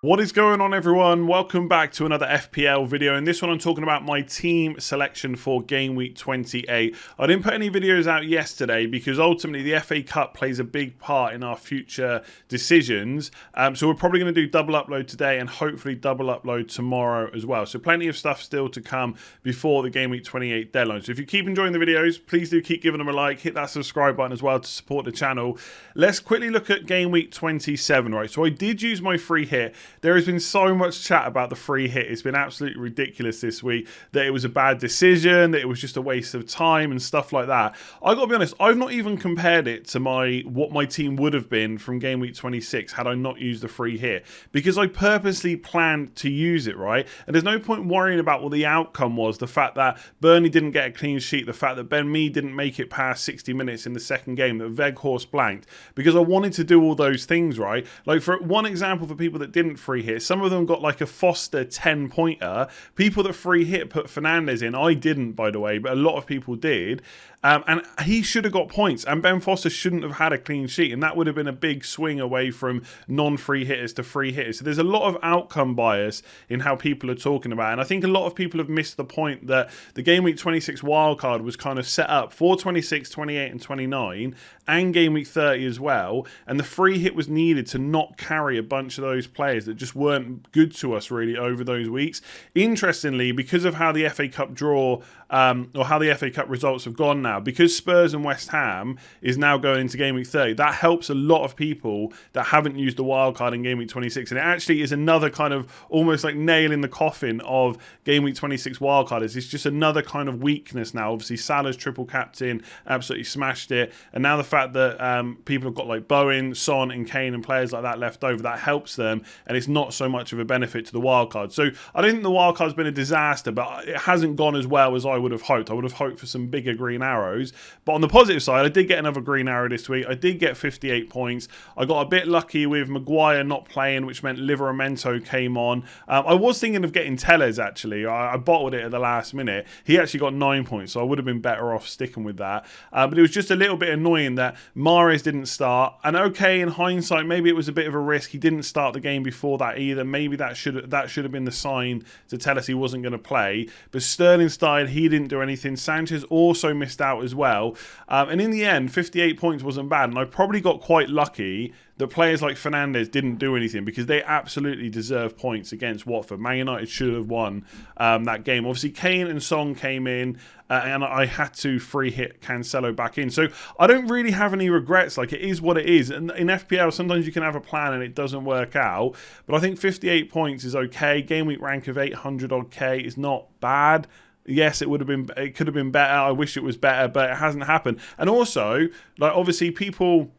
What is going on, everyone? Welcome back to another FPL video. In this one I'm talking about my team selection for game week 28. I didn't put any videos out yesterday because ultimately the FA Cup plays a big part in our future decisions. So we're probably going to do double upload today and hopefully double upload tomorrow as well. So plenty of stuff still to come before the game week 28 deadline. So if you keep enjoying the videos, please do keep giving them a like, hit that subscribe button as well to support the channel. Let's quickly look at game week 27, right? So I did use my free hit. There has been so much chat about the free hit. It's been absolutely ridiculous this week that it was a bad decision, that it was just a waste of time and stuff like that. I got to be honest, I've not even compared it to what my team would have been from game week 26 had I not used the free hit, because I purposely planned to use it, right? And there's no point worrying about what the outcome was, the fact that Burnley didn't get a clean sheet, the fact that Ben Mee didn't make it past 60 minutes in the second game, that Weghorst blanked, because I wanted to do all those things, right? Like, for one example, for people that didn't free hit, some of them got like a Foster 10-pointer. People that free hit put Fernandes in. I didn't, by the way, but a lot of people did. And he should have got points, and Ben Foster shouldn't have had a clean sheet, and that would have been a big swing away from non-free hitters to free hitters. So there's a lot of outcome bias in how people are talking about it, and I think a lot of people have missed the point that the game week 26 wildcard was kind of set up for 26, 28 and 29 and game week 30 as well, and the free hit was needed to not carry a bunch of those players that just weren't good to us really over those weeks. Interestingly, because of how the FA Cup draw or how the FA Cup results have gone now, because Spurs and West Ham is now going into game week 30, that helps a lot of people that haven't used the wildcard in game week 26, and it actually is another kind of almost like nail in the coffin of game week 26 wildcard. It's just another kind of weakness now. Obviously Salah's triple captain absolutely smashed it, and now the fact that people have got like Bowen, Son and Kane and players like that left over, that helps them, and it's not so much of a benefit to the wildcard. So I don't think the wildcard's been a disaster, but it hasn't gone as well as I would have hoped. I would have hoped for some bigger green arrows. But on the positive side, I did get another green arrow this week. I did get 58 points. I got a bit lucky with Maguire not playing, which meant Livramento came on. I was thinking of getting Tellez, actually. I bottled it at the last minute. He actually got 9 points, so I would have been better off sticking with that. But it was just a little bit annoying that Mahrez didn't start. And okay, in hindsight, maybe it was a bit of a risk. He didn't start the game before that either. Maybe that should have been the sign to tell us he wasn't going to play. But Sterling started. He didn't do anything. Sanchez also missed out as well. And in the end, 58 points wasn't bad. And I probably got quite lucky that players like Fernandes didn't do anything, because they absolutely deserve points against Watford. Man United should have won that game. Obviously, Kane and Son came in, and I had to free hit Cancelo back in. So I don't really have any regrets. Like, it is what it is. And in FPL, sometimes you can have a plan and it doesn't work out. But I think 58 points is okay. Game week rank of 800 odd K is not bad. Yes, it could have been better. I wish it was better, but it hasn't happened. And also, like, obviously people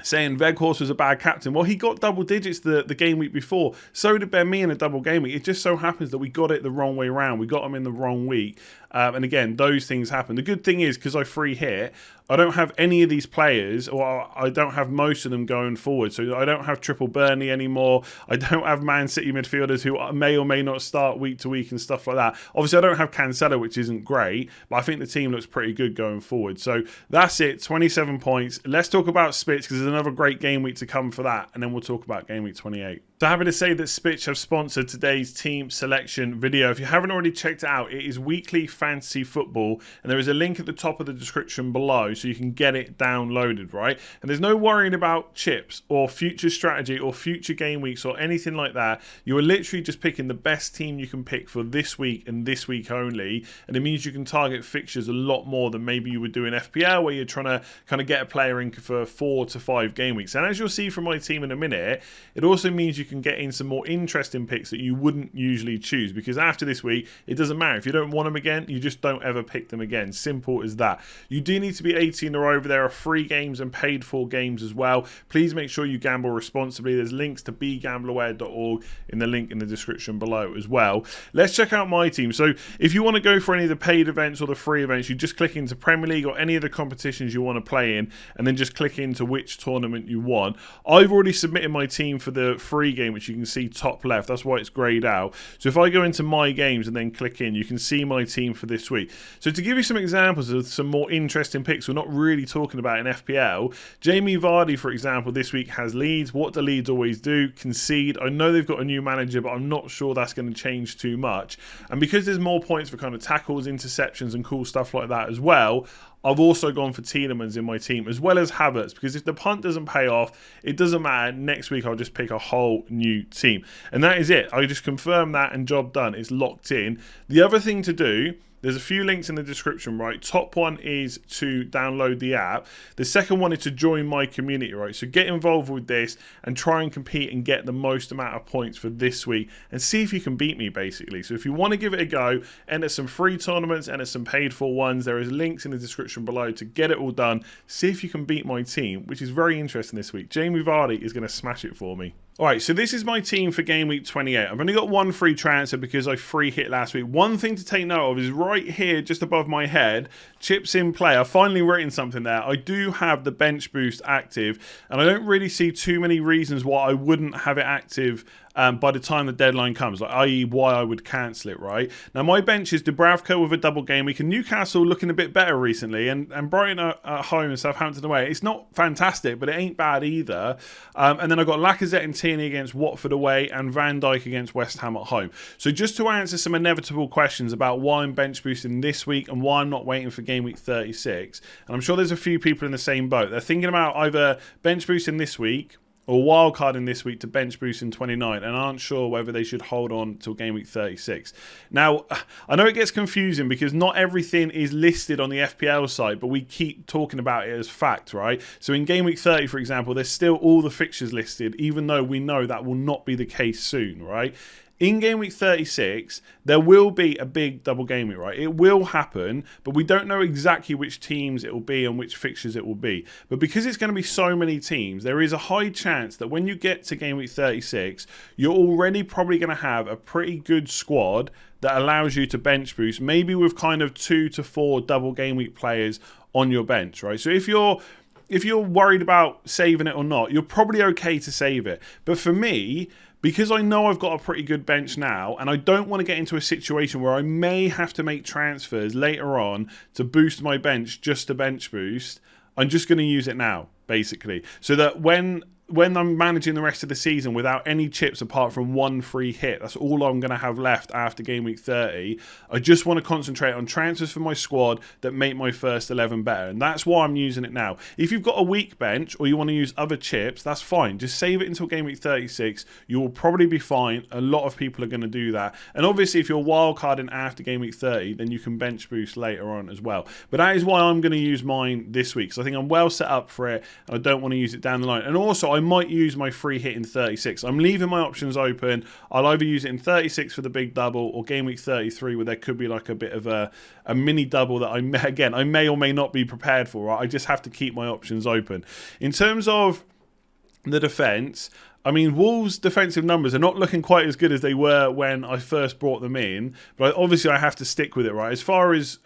saying Weghorst was a bad captain. Well, he got double digits the game week before. So did Ben Mee in a double game week. It just so happens that we got it the wrong way around. We got him in the wrong week. And again, those things happen. The good thing is, because I free hit, I don't have any of these players, or I don't have most of them going forward. So I don't have triple Burnley anymore. I don't have Man City midfielders who may or may not start week to week and stuff like that. Obviously, I don't have Cancelo, which isn't great, but I think the team looks pretty good going forward. So that's it, 27 points. Let's talk about Spitch, because there's another great game week to come for that, and then we'll talk about game week 28. So happy to say that Spitch have sponsored today's team selection video. If you haven't already checked it out, it is weekly fantasy football, and there is a link at the top of the description below so you can get it downloaded, right? And there's no worrying about chips or future strategy or future game weeks or anything like that. You are literally just picking the best team you can pick for this week and this week only, and it means you can target fixtures a lot more than maybe you would do in FPL, where you're trying to kind of get a player in for 4 to 5 game weeks. And as you'll see from my team in a minute, it also means you can get in some more interesting picks that you wouldn't usually choose, because after this week, it doesn't matter. If you don't want them again, you just don't ever pick them again. Simple as that. You do need to be 18 or over. There are free games and paid for games as well. Please make sure you gamble responsibly. There's links to begambleaware.org in the link in the description below as well. Let's check out my team. So if you want to go for any of the paid events or the free events, you just click into Premier League or any of the competitions you want to play in, and then just click into which tournament you want. I've already submitted my team for the free game, which you can see top left. That's why it's greyed out. So if I go into my games and then click in, you can see my team for this week. So to give you some examples of some more interesting picks we're not really talking about in FPL, Jamie Vardy, for example, this week has Leeds. What do Leeds always do? Concede. I know they've got a new manager, but I'm not sure that's going to change too much. And because there's more points for kind of tackles, interceptions and cool stuff like that as well, I've also gone for Tielemans in my team, as well as Havertz, because if the punt doesn't pay off, it doesn't matter. Next week, I'll just pick a whole new team. And that is it. I just confirm that and job done. It's locked in. The other thing to do, there's a few links in the description, right? Top one is to download the app. The second one is to join my community, right? So get involved with this and try and compete and get the most amount of points for this week and see if you can beat me, basically. So if you want to give it a go, enter some free tournaments, enter some paid for ones. There is links in the description below to get it all done. See if you can beat my team, which is very interesting this week. Jamie Vardy is going to smash it for me. Alright, so this is my team for Game Week 28. I've only got one free transfer because I free hit last week. One thing to take note of is right here, just above my head, chips in play. I've finally written something there. I do have the bench boost active, and I don't really see too many reasons why I wouldn't have it active by the time the deadline comes, like, i.e. why I would cancel it, right? Now, my bench is Dubravka with a double game week, and Newcastle looking a bit better recently, and Brighton at home and Southampton away. It's not fantastic, but it ain't bad either. And then I've got Lacazette and Tierney against Watford away, and Van Dijk against West Ham at home. So just to answer some inevitable questions about why I'm bench boosting this week and why I'm not waiting for Game Week 36, and I'm sure there's a few people in the same boat. They're thinking about either bench boosting this week or wildcarding this week to bench boost in 29 and aren't sure whether they should hold on till Game Week 36. Now, I know it gets confusing because not everything is listed on the FPL site, but we keep talking about it as fact, right? So in Game Week 30, for example, there's still all the fixtures listed, even though we know that will not be the case soon, right? In Game Week 36, there will be a big double game week, right? It will happen, but we don't know exactly which teams it will be and which fixtures it will be. But because it's going to be so many teams, there is a high chance that when you get to Game Week 36, you're already probably going to have a pretty good squad that allows you to bench boost, maybe with kind of 2 to 4 double game week players on your bench, right? So if you're worried about saving it or not, you're probably okay to save it. But for me, because I know I've got a pretty good bench now, and I don't want to get into a situation where I may have to make transfers later on to boost my bench just to bench boost, I'm just going to use it now, basically. So that when I'm managing the rest of the season without any chips apart from one free hit, that's all I'm going to have left after Game Week 30. I just want to concentrate on transfers for my squad that make my first 11 better. And that's why I'm using it now. If you've got a weak bench or you want to use other chips, that's fine. Just save it until Game Week 36. You will probably be fine. A lot of people are going to do that. And obviously, if you're wildcarding after Game Week 30, then you can bench boost later on as well. But that is why I'm going to use mine this week. So I think I'm well set up for it, and I don't want to use it down the line. And also, I might use my free hit in 36. I'm leaving my options open. I'll either use it in 36 for the big double or Game Week 33 where there could be like a bit of a mini double that I may or may not be prepared for. Right? I just have to keep my options open. In terms of the defence, I mean, Wolves' defensive numbers are not looking quite as good as they were when I first brought them in, but obviously I have to stick with it, right? As far as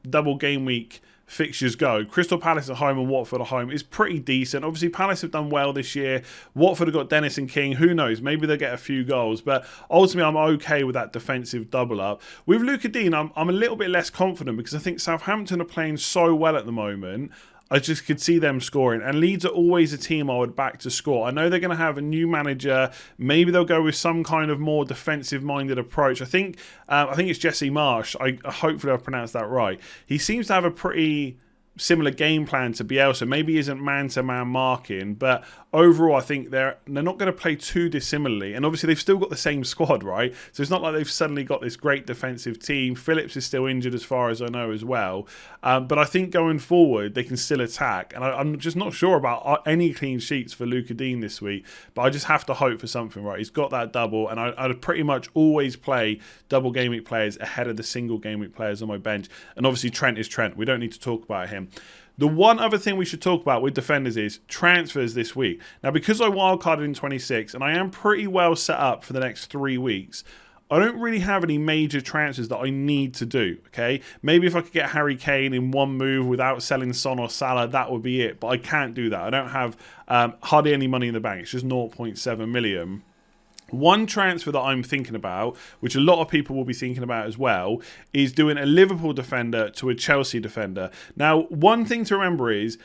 double game week fixtures go, Crystal Palace at home and Watford at home is pretty decent. Obviously, Palace have done well this year. Watford have got Dennis and King. Who knows? Maybe they'll get a few goals. But ultimately, I'm okay with that defensive double up. With Luca Dean, I'm a little bit less confident because I think Southampton are playing so well at the moment. I just could see them scoring. And Leeds are always a team I would back to score. I know they're going to have a new manager. Maybe they'll go with some kind of more defensive-minded approach. I think it's Jesse Marsh. Hopefully I've pronounced that right. He seems to have a pretty similar game plan to Bielsa. Maybe isn't man-to-man marking, but overall I think they're not going to play too dissimilarly. And obviously they've still got the same squad, right? So it's not like they've suddenly got this great defensive team. Phillips is still injured as far as I know as well. But I think going forward they can still attack. And I'm just not sure about any clean sheets for Luca Dean this week. But I just have to hope for something, right? He's got that double, and I'd pretty much always play double game week players ahead of the single game week players on my bench. And obviously Trent is Trent. We don't need to talk about him. The one other thing we should talk about with defenders is transfers this week. Now, because I wildcarded in 26 and I am pretty well set up for the next 3 weeks, I don't really have any major transfers that I need to do, okay? Maybe if I could get Harry Kane in one move without selling Son or Salah, that would be it. But I can't do that. I don't have hardly any money in the bank. It's just 0.7 million. One transfer that I'm thinking about, which a lot of people will be thinking about as well, is doing a Liverpool defender to a Chelsea defender. Now, one thing to remember is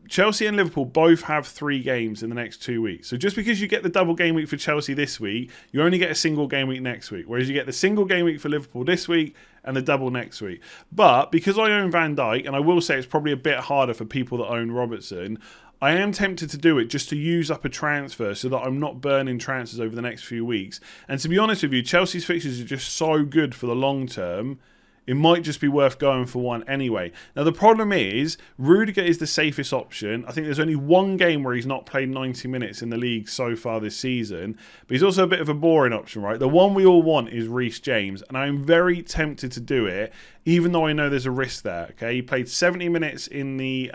Chelsea and Liverpool both have 3 games in the next 2 weeks. So just because you get the double game week for Chelsea this week, you only get a single game week next week. Whereas you get the single game week for Liverpool this week and the double next week. But because I own Van Dijk, and I will say it's probably a bit harder for people that own Robertson, I am tempted to do it just to use up a transfer so that I'm not burning transfers over the next few weeks. And to be honest with you, Chelsea's fixtures are just so good for the long term, it might just be worth going for one anyway. Now, the problem is, Rudiger is the safest option. I think there's only one game where he's not played 90 minutes in the league so far this season. But he's also a bit of a boring option, right? The one we all want is Reece James. And I'm very tempted to do it, even though I know there's a risk there. Okay, he played 70 minutes in the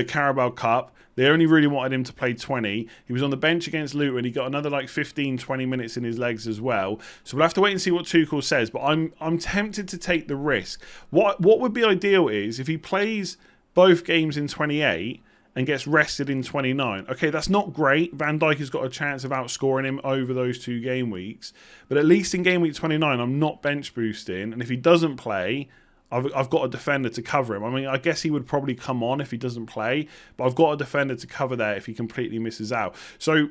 Carabao Cup. They only really wanted him to play 20. He was on the bench against Luton. He got another like 15, 20 minutes in his legs as well. So we'll have to wait and see what Tuchel says. But I'm tempted to take the risk. What would be ideal is if he plays both games in 28 and gets rested in 29. Okay, that's not great. Van Dijk has got a chance of outscoring him over those 2 game weeks. But at least in game week 29, I'm not bench boosting. And if he doesn't play, I've got a defender to cover him. I mean, I guess he would probably come on if he doesn't play, but I've got a defender to cover there if he completely misses out. So,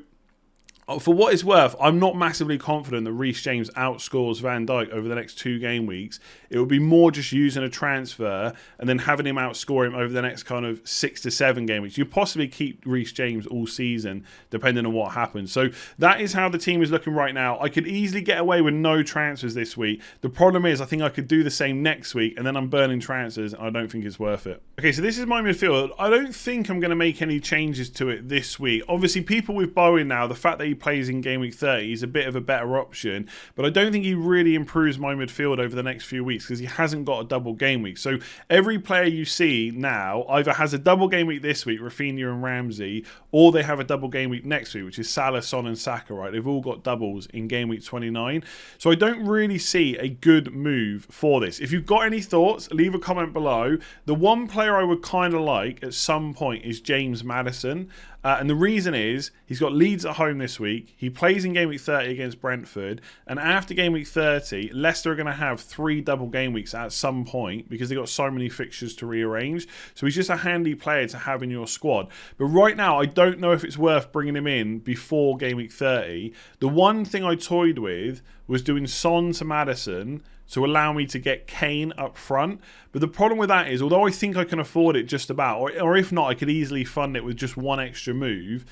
for what it's worth, I'm not massively confident that Reece James outscores Van Dijk over the next 2 game weeks. It would be more just using a transfer and then having him outscore him over the next kind of 6 to 7 game weeks. You possibly keep Reece James all season, depending on what happens. So that is how the team is looking right now. I could easily get away with no transfers this week. The problem is I think I could do the same next week, and then I'm burning transfers, and I don't think it's worth it. Okay, so this is my midfield. I don't think I'm going to make any changes to it this week. Obviously, people with Bowen now, the fact that he plays in game week 30 is a bit of a better option, but I don't think he really improves my midfield over the next few weeks because he hasn't got a double game week. So every player you see now either has a double game week this week, Rafinha and Ramsey, or they have a double game week next week, which is Salah, Son and Saka, right? They've all got doubles in game week 29. So I don't really see a good move for this. If you've got any thoughts, leave a comment below. The one player I would kind of like at some point is James Maddison. And the reason is he's got Leeds at home this week. He plays in game week 30 against Brentford. And after game week 30, Leicester are going to have 3 double game weeks at some point because they've got so many fixtures to rearrange. So he's just a handy player to have in your squad. But right now, I don't know if it's worth bringing him in before game week 30. The one thing I toyed with was doing Son to Maddison to allow me to get Kane up front. But the problem with that is, although I think I can afford it just about, or if not, I could easily fund it with just one extra move,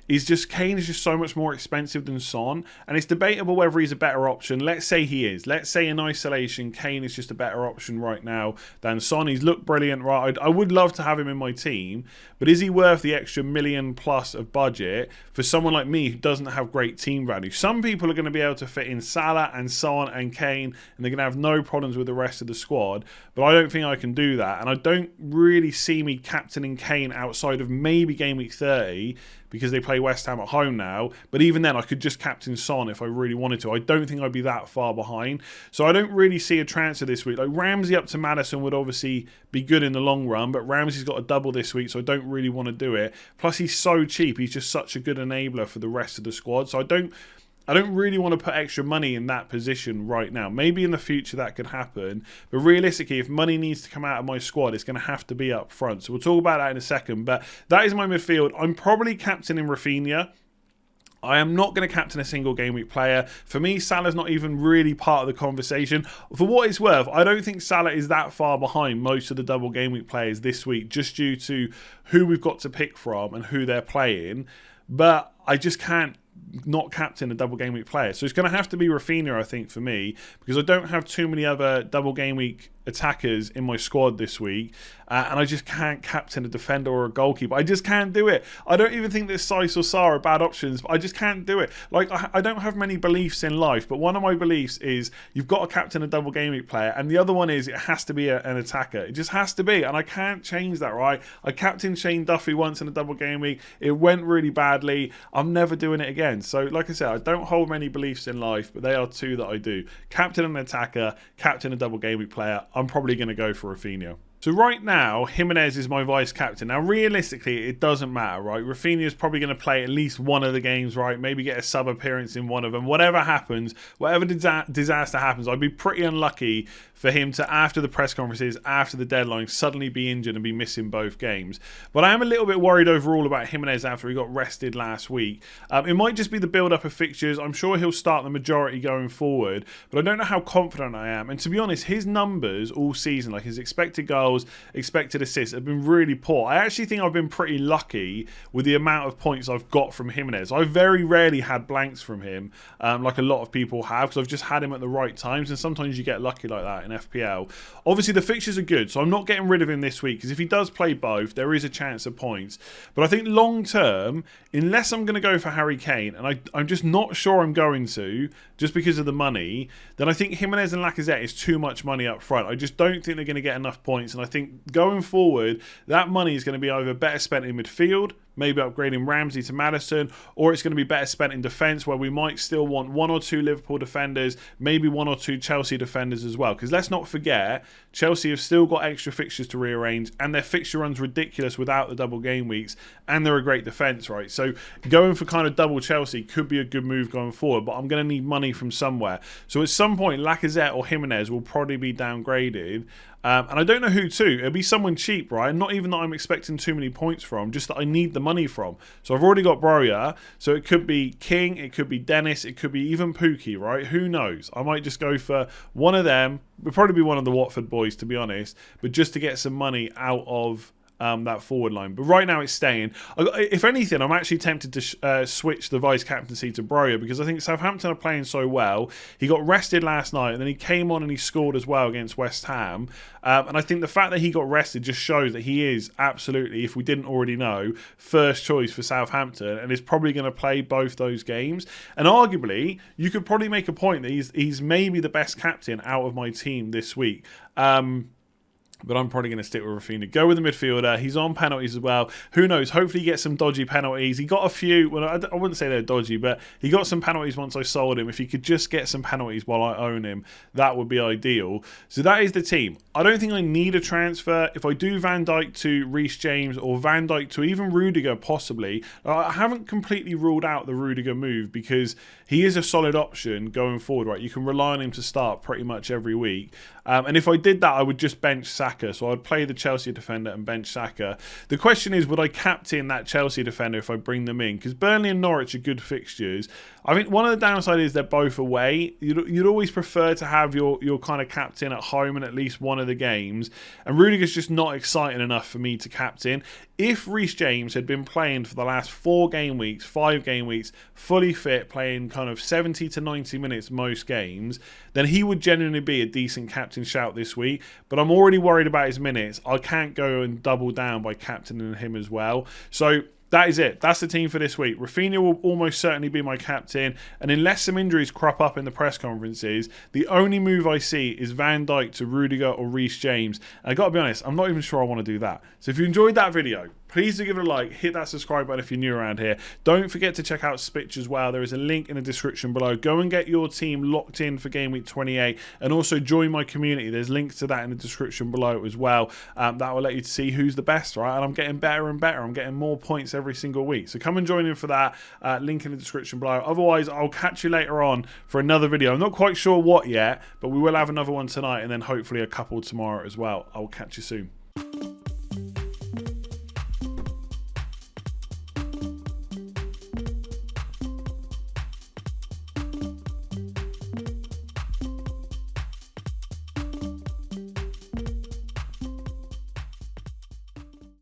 is just Kane is just so much more expensive than Son. And it's debatable whether he's a better option. Let's say he is. Let's say in isolation, Kane is just a better option right now than Son. He's looked brilliant, right? I would love to have him in my team, but is he worth the extra million plus of budget for someone like me who doesn't have great team value? Some people are going to be able to fit in Salah and Son and Kane, and they're going to have no problems with the rest of the squad, but I don't think I can do that. And I don't really see me captaining Kane outside of maybe game week 30 because they play West Ham at home now. But even then, I could just captain Son if I really wanted to. I don't think I'd be that far behind. So I don't really see a transfer this week. Like Ramsey up to Maddison would obviously be good in the long run, but Ramsey's got a double this week, so I don't really want to do it. Plus, he's so cheap. He's just such a good enabler for the rest of the squad. So I don't really want to put extra money in that position right now. Maybe in the future that could happen. But realistically, if money needs to come out of my squad, it's going to have to be up front. So we'll talk about that in a second. But that is my midfield. I'm probably captaining Rafinha. I am not going to captain a single game week player. For me, Salah's not even really part of the conversation. For what it's worth, I don't think Salah is that far behind most of the double game week players this week, just due to who we've got to pick from and who they're playing. But I just can't not captain a double game week player. So it's going to have to be Rafinha, I think, for me, because I don't have too many other double game week attackers in my squad this week, and I just can't captain a defender or a goalkeeper. I just can't do it. I don't even think that Saiss or Sarr are bad options, but I just can't do it. Like, I don't have many beliefs in life, but one of my beliefs is you've got to captain a double game week player, and the other one is it has to be an attacker. It just has to be, and I can't change that, right? I captained Shane Duffy once in a double game week. It went really badly. I'm never doing it again. So, like I said, I don't hold many beliefs in life, but they are 2 that I do. Captain an attacker, captain a double game week player. I'm probably going to go for Rafinha. So right now, Jimenez is my vice captain. Now, realistically, it doesn't matter, right? Rafinha is probably going to play at least one of the games, right? Maybe get a sub appearance in one of them. Whatever happens, whatever disaster happens, I'd be pretty unlucky for him to, after the press conferences, after the deadline, suddenly be injured and be missing both games. But I am a little bit worried overall about Jimenez after he got rested last week. It might just be the build-up of fixtures. I'm sure he'll start the majority going forward, but I don't know how confident I am. And to be honest, his numbers all season, like his expected goals, expected assists, have been really poor. I actually think I've been pretty lucky with the amount of points I've got from Jimenez. I've very rarely had blanks from him, like a lot of people have, because I've just had him at the right times, and sometimes you get lucky like that in FPL. Obviously, the fixtures are good, so I'm not getting rid of him this week, because if he does play both, there is a chance of points. But I think long term, unless I'm going to go for Harry Kane, and I'm just not sure I'm going to, just because of the money, then I think Jimenez and Lacazette is too much money up front. I just don't think they're going to get enough points, and I think going forward, that money is going to be either better spent in midfield, maybe upgrading Ramsey to Maddison, or it's going to be better spent in defence, where we might still want 1 or 2 Liverpool defenders, maybe 1 or 2 Chelsea defenders as well. Because let's not forget, Chelsea have still got extra fixtures to rearrange, and their fixture run's ridiculous without the double game weeks, and they're a great defence, right? So going for kind of double Chelsea could be a good move going forward, but I'm going to need money from somewhere. So at some point, Lacazette or Jimenez will probably be downgraded. And I don't know who to. It'll be someone cheap, right? Not even that I'm expecting too many points from, just that I need the money from. So I've already got Broja, so it could be King, it could be Dennis, it could be even Pookie, right? Who knows? I might just go for one of them. It'll probably be one of the Watford boys, to be honest, but just to get some money out of that forward line. But right now it's staying. If anything, I'm actually tempted to switch the vice captaincy to Broja, because I think Southampton are playing so well. He got rested last night, and then he came on and he scored as well against West Ham. And I think the fact that he got rested just shows that he is absolutely, if we didn't already know, first choice for Southampton, and is probably going to play both those games. And arguably, you could probably make a point that he's maybe the best captain out of my team this week. But I'm probably going to stick with Rafinha. Go with the midfielder. He's on penalties as well. Who knows? Hopefully he gets some dodgy penalties. He got a few. Well, I wouldn't say they're dodgy, but he got some penalties once I sold him. If he could just get some penalties while I own him, that would be ideal. So that is the team. I don't think I need a transfer. If I do Van Dijk to Reece James, or Van Dijk to even Rudiger possibly, I haven't completely ruled out the Rudiger move, because he is a solid option going forward, right? You can rely on him to start pretty much every week. And if I did that, I would just bench Saka. So I'd play the Chelsea defender and bench Saka. The question is, would I captain that Chelsea defender if I bring them in? Because Burnley and Norwich are good fixtures. I think one of the downsides is they're both away. You'd always prefer to have your kind of captain at home in at least one of the games. And Rudiger's just not exciting enough for me to captain. If Reece James had been playing for the last 5 game weeks, fully fit, playing kind of 70 to 90 minutes most games, then he would genuinely be a decent captain shout this week. But I'm already worried about his minutes. I can't go and double down by captaining him as well. So that is it. That's the team for this week. Rafinha will almost certainly be my captain, and unless some injuries crop up in the press conferences, the only move I see is Van Dijk to Rudiger or Reece James. And I got to be honest, I'm not even sure I want to do that. So if you enjoyed that video, please do give it a like, hit that subscribe button if you're new around here. Don't forget to check out Spitch as well. There is a link in the description below. Go and get your team locked in for Game Week 28, and also join my community. There's links to that in the description below as well. That will let you see who's the best, right? And I'm getting better and better. I'm getting more points every single week. So come and join in for that. Link in the description below. Otherwise, I'll catch you later on for another video. I'm not quite sure what yet, but we will have another one tonight, and then hopefully a couple tomorrow as well. I'll catch you soon.